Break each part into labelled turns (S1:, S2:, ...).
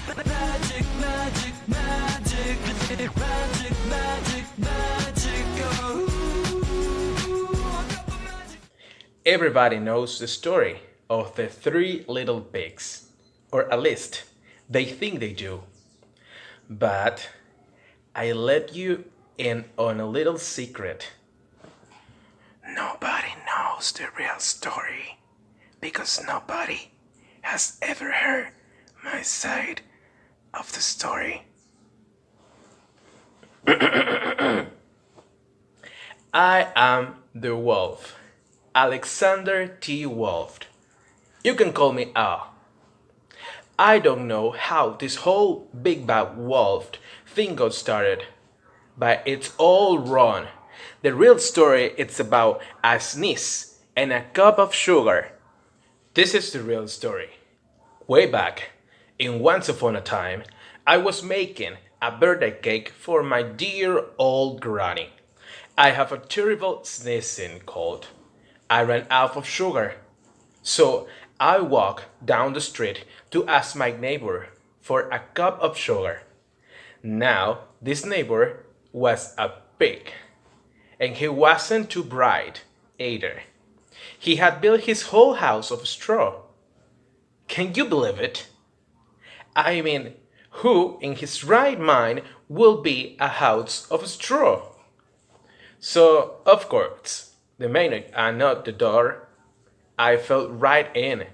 S1: Magic, magic, magic, magic, magic, magic, oh.
S2: Everybody knows the story of the three little pigs, or at least they think they do. But I let you in on a little secret. Nobody knows the real story because nobody has ever heard my side of the story. I am the wolf, Alexander T. Wolf. You can call me Al. I don't know how this whole big bad wolf thing got started, but it's all wrong. The real story is about a sneeze and a cup of sugar. This is the real story. Way back, in once upon a time, I was making a birthday cake for my dear old granny. I have a terrible sneezing cold. I ran out of sugar. So I walked down the street to ask my neighbor for a cup of sugar. Now, this neighbor was a pig, and he wasn't too bright either. He had built his whole house of straw. Can you believe it? I mean, who in his right mind will be a house of straw? So, of course, the minute I knocked the door, I fell right in.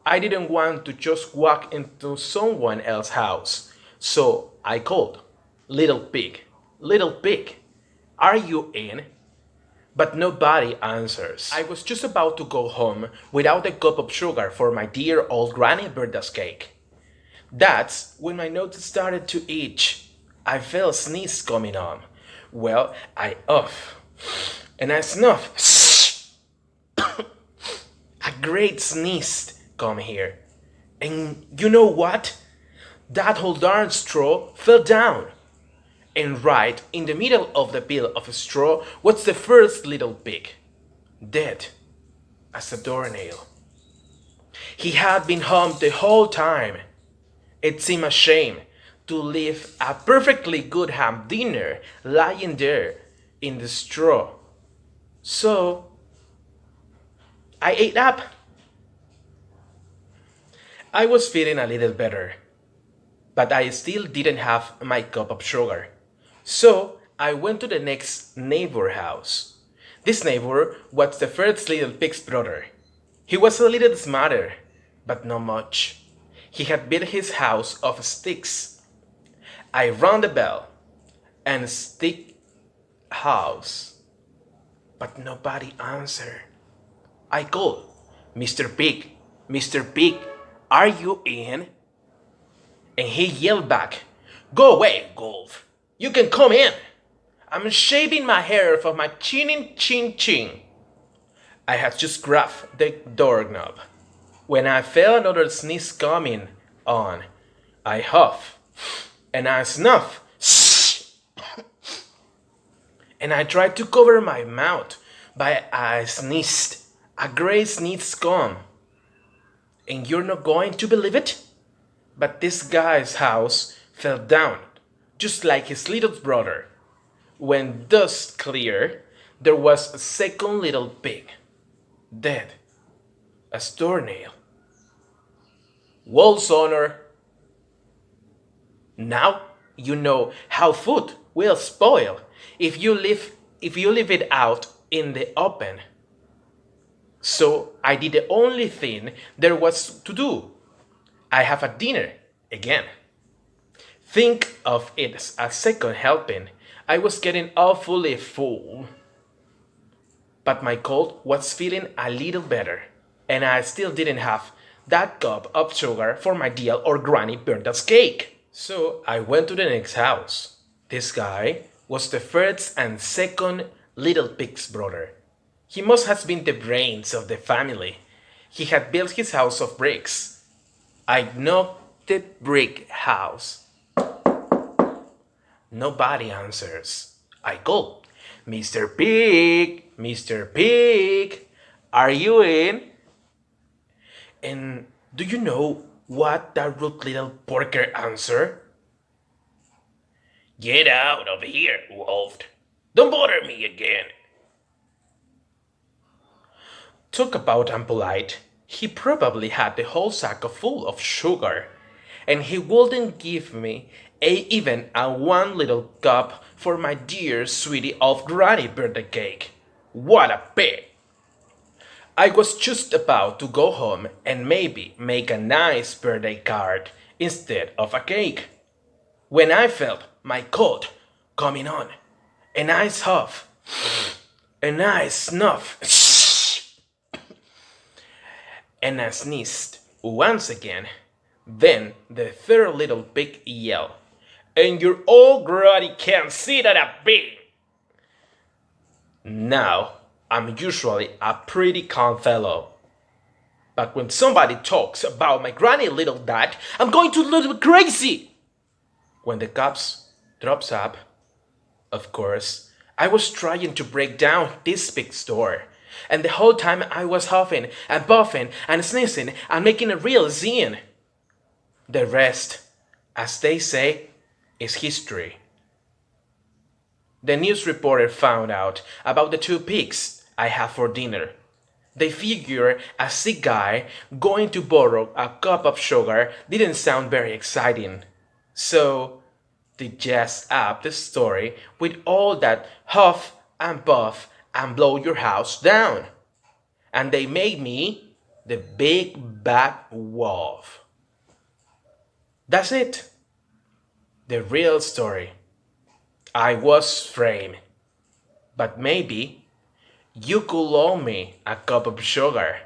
S2: I didn't want to just walk into someone else's house, so I called, little pig, are you in? But nobody answers. I was just about to go home without a cup of sugar for my dear old granny birthday cake. That's when my nose started to itch. I felt a sneeze coming on. Well, I off and I snuff. A great sneeze come here. And you know what? That whole darn straw fell down. And right in the middle of the pile of straw was the first little pig, dead as a doornail. He had been home the whole time. It seemed a shame to leave a perfectly good ham dinner lying there in the straw. So I ate up. I was feeling a little better, but I still didn't have my cup of sugar. So I went to the next neighbor house. This neighbor was the first little pig's brother. He was a little smarter, but not much. He had built his house of sticks. I rang the bell and stick house, but nobody answered. I called, Mr. Pig, are you in? And he yelled back, go away, Golf. You can come in. I'm shaving my hair from my chin. I had just grabbed the doorknob when I felt another sneeze coming on. I huff and I snuff and I tried to cover my mouth, but I sneezed. A great sneeze come. And you're not going to believe it? But this guy's house fell down, just like his little brother. When dust cleared, there was a second little pig, dead as doornail. Wolf's honor. Now you know how food will spoil if you leave it out in the open. So I did the only thing there was to do. I have a dinner again. Think of it as a second helping. I was getting awfully full. But my cold was feeling a little better, and I still didn't have that cup of sugar for my dear old granny birthday cake. So I went to the next house. This guy was the first and second little pig's brother. He must have been the brains of the family. He had built his house of bricks. I knocked the brick house. Nobody answers. I call, Mr. Pig, are you in? And do you know what that rude little porker answered. Get out of here, Wolf. Don't bother me again. Talk about impolite. He probably had the whole sack full of sugar, and he wouldn't give me even a one little cup for my dear sweetie of granny birthday cake. What a pig! I was just about to go home and maybe make a nice birthday card instead of a cake when I felt my coat coming on, a nice huff, a nice snuff, and I sneezed once again. Then the third little pig yelled, "And your old granny can't see that a pig!" Now, I'm usually a pretty calm fellow. But when somebody talks about my granny little dad, I'm going to little crazy. When the cops drops up, of course, I was trying to break down this big store. And the whole time I was huffing and puffing and sneezing and making a real scene. The rest, as they say, is history. The news reporter found out about the two pigs I had for dinner. They figure a sick guy going to borrow a cup of sugar didn't sound very exciting. So they jazzed up the story with all that huff and puff and blow your house down. And they made me the big bad wolf. That's it. The real story. I was framed. But maybe you could loan me a cup of sugar.